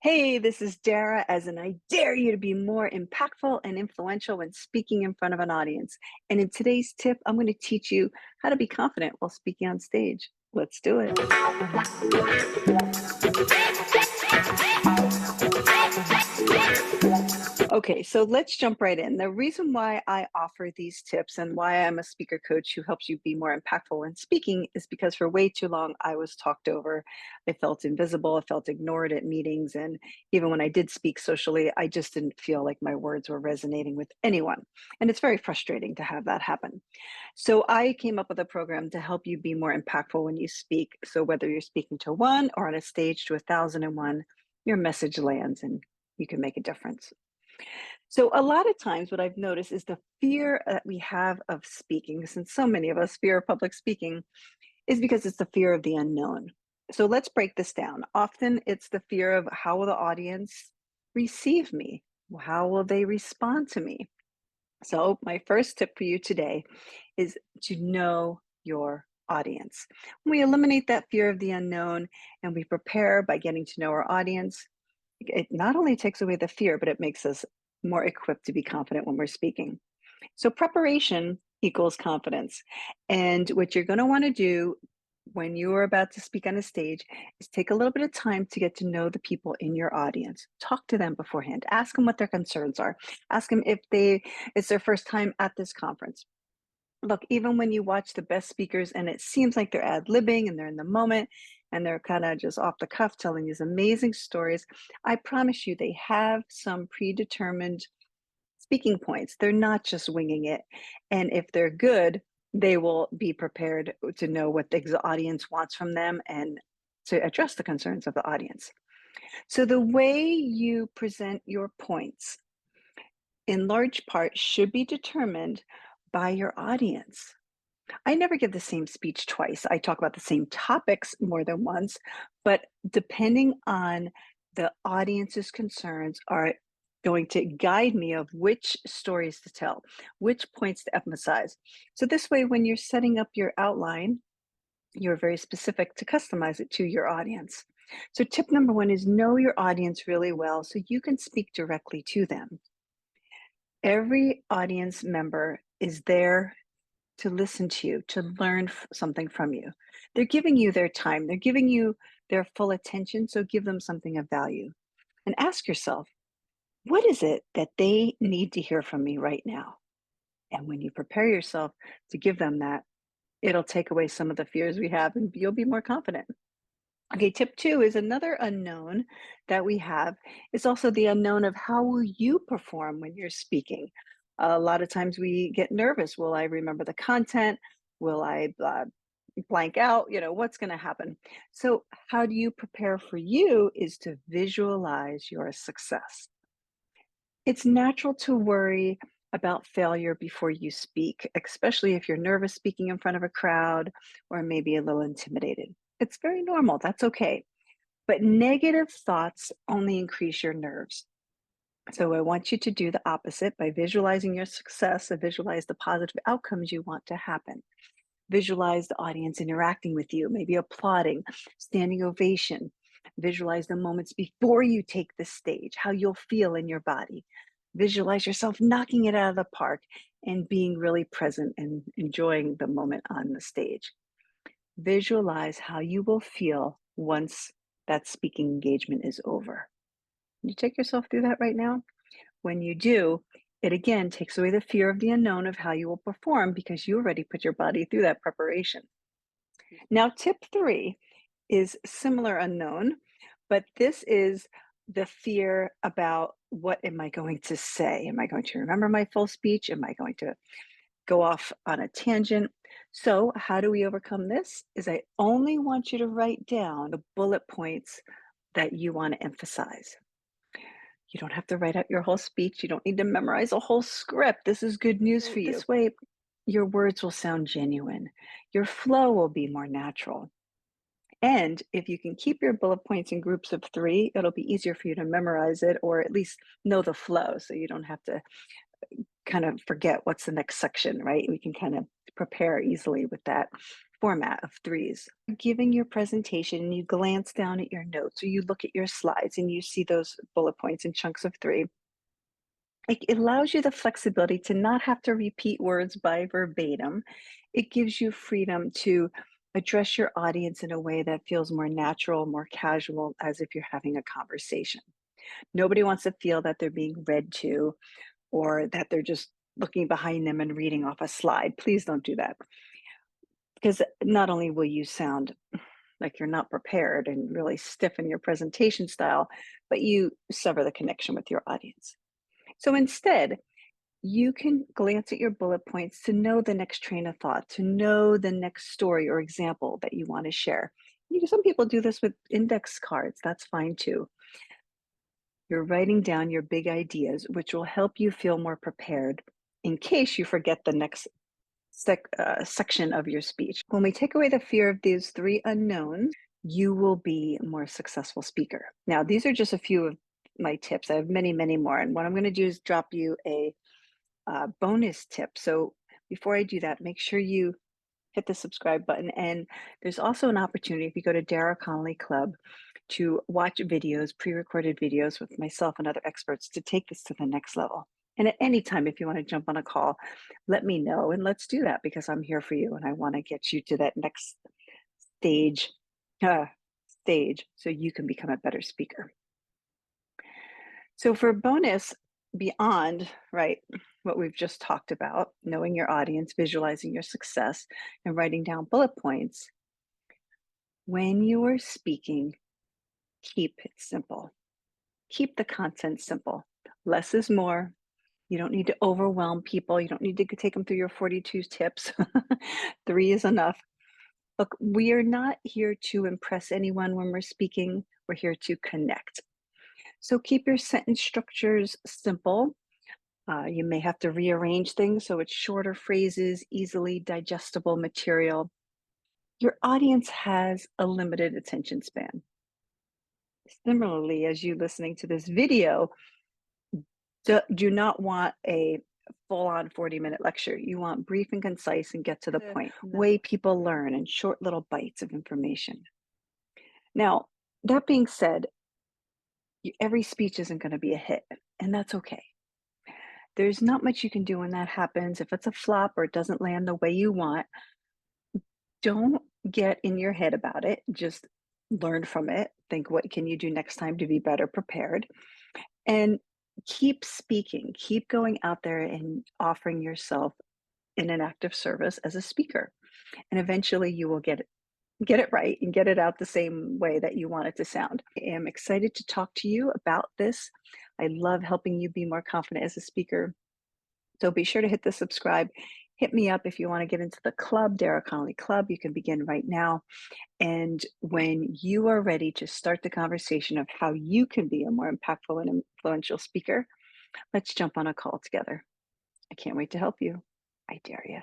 Hey, this is Dara, as in I dare you to be more impactful and influential when speaking in front of an audience. And in today's tip, I'm going to teach you how to be confident while speaking on stage. Let's do it. Okay, so let's jump right in. The reason why I offer these tips and why I'm a speaker coach who helps you be more impactful when speaking is because for way too long I was talked over. I felt invisible, I felt ignored at meetings, and even when I did speak socially, I just didn't feel like my words were resonating with anyone. And it's very frustrating to have that happen. So I came up with a program to help you be more impactful when you speak. So whether you're speaking to one or on a stage to 1,001, your message lands and you can make a difference. So, a lot of times, what I've noticed is the fear that we have of speaking, since so many of us fear public speaking, is because it's the fear of the unknown. So, let's break this down. Often, it's the fear of how will the audience receive me? How will they respond to me? So, my first tip for you today is to know your audience. When we eliminate that fear of the unknown and we prepare by getting to know our audience, it not only takes away the fear, but it makes us more equipped to be confident when we're speaking. So, preparation equals confidence. And what you're going to want to do when you are about to speak on a stage is take a little bit of time to get to know the people in your audience. Talk to them beforehand. Ask them what their concerns are. Ask them if it's their first time at this conference. Look, even when you watch the best speakers and it seems like they're ad-libbing and they're in the moment and they're kind of just off the cuff telling these amazing stories, I promise you they have some predetermined speaking points. They're not just winging it. And if they're good, they will be prepared to know what the audience wants from them and to address the concerns of the audience. So the way you present your points in large part should be determined by your audience. I never give the same speech twice. I talk about the same topics more than once, but depending on the audience's concerns are going to guide me of which stories to tell, which points to emphasize. So this way, when you're setting up your outline, you're very specific to customize it to your audience. So tip number one is know your audience really well so you can speak directly to them. Every audience member is there to listen to you, to learn something from you. They're giving you their time, they're giving you their full attention, so give them something of value. And ask yourself, what is it that they need to hear from me right now? And when you prepare yourself to give them that, it'll take away some of the fears we have and you'll be more confident. Okay, tip two is another unknown that we have is also the unknown of how will you perform when you're speaking. A lot of times we get nervous. Will I remember the content? Will I blank out? What's going to happen? So, how do you prepare for you is to visualize your success. It's natural to worry about failure before you speak, especially if you're nervous speaking in front of a crowd or maybe a little intimidated. It's very normal. That's okay. But negative thoughts only increase your nerves. So I want you to do the opposite by visualizing your success and visualize the positive outcomes you want to happen. Visualize the audience interacting with you, maybe applauding, standing ovation. Visualize the moments before you take the stage, how you'll feel in your body. Visualize yourself knocking it out of the park and being really present and enjoying the moment on the stage. Visualize how you will feel once that speaking engagement is over. You take yourself through that right now. When you do, it again takes away the fear of the unknown of how you will perform because you already put your body through that preparation. Now, tip three is similar unknown, but this is the fear about what am I going to say? Am I going to remember my full speech? Am I going to go off on a tangent? So, how do we overcome this? Is I only want you to write down the bullet points that you want to emphasize. You don't have to write out your whole speech. You don't need to memorize a whole script. This is good news for you. This way, your words will sound genuine. Your flow will be more natural. And if you can keep your bullet points in groups of three, it'll be easier for you to memorize it or at least know the flow so you don't have to kind of forget what's the next section, right? We can kind of prepare easily with that. format of threes. Giving your presentation and you glance down at your notes or you look at your slides and you see those bullet points in chunks of three, it allows you the flexibility to not have to repeat words by verbatim. It gives you freedom to address your audience in a way that feels more natural, more casual, as if you're having a conversation. Nobody wants to feel that they're being read to or that they're just looking behind them and reading off a slide. Please don't do that. Because not only will you sound like you're not prepared and really stiff in your presentation style, but you sever the connection with your audience. So instead, you can glance at your bullet points to know the next train of thought, to know the next story or example that you want to share. Some people do this with index cards. That's fine too. You're writing down your big ideas, which will help you feel more prepared in case you forget the next section of your speech. When we take away the fear of these three unknowns, you will be a more successful speaker. Now, these are just a few of my tips. I have many, many more. And what I'm going to do is drop you a bonus tip. So before I do that, make sure you hit the subscribe button. And there's also an opportunity if you go to Dara Connolly Club to watch videos, pre-recorded videos with myself and other experts to take this to the next level. And at any time, if you want to jump on a call, let me know and let's do that because I'm here for you and I want to get you to that next stage, uh, so you can become a better speaker. So for bonus, beyond, right, what we've just talked about, knowing your audience, visualizing your success, and writing down bullet points, when you are speaking, keep it simple. Keep the content simple. Less is more. You don't need to overwhelm people. You don't need to take them through your 42 tips. Three is enough. Look, we are not here to impress anyone when we're speaking. We're here to connect. So keep your sentence structures simple. You may have to rearrange things so it's shorter phrases, easily digestible material. Your audience has a limited attention span. Similarly, as you listening to this video, do not want a full-on 40-minute lecture. You want brief and concise and get to the point. Way people learn in short little bites of information. Now, that being said, every speech isn't going to be a hit, and that's okay. There's not much you can do when that happens. If it's a flop or it doesn't land the way you want, don't get in your head about it. Just learn from it. Think, what can you do next time to be better prepared? And keep speaking. Keep going out there and offering yourself in an active service as a speaker. And eventually you will get it right and get it out the same way that you want it to sound. I am excited to talk to you about this. I love helping you be more confident as a speaker. So be sure to hit the subscribe. Hit me up if you want to get into the club, Dara Connolly Club. You can begin right now. And when you are ready to start the conversation of how you can be a more impactful and influential speaker, let's jump on a call together. I can't wait to help you. I dare you.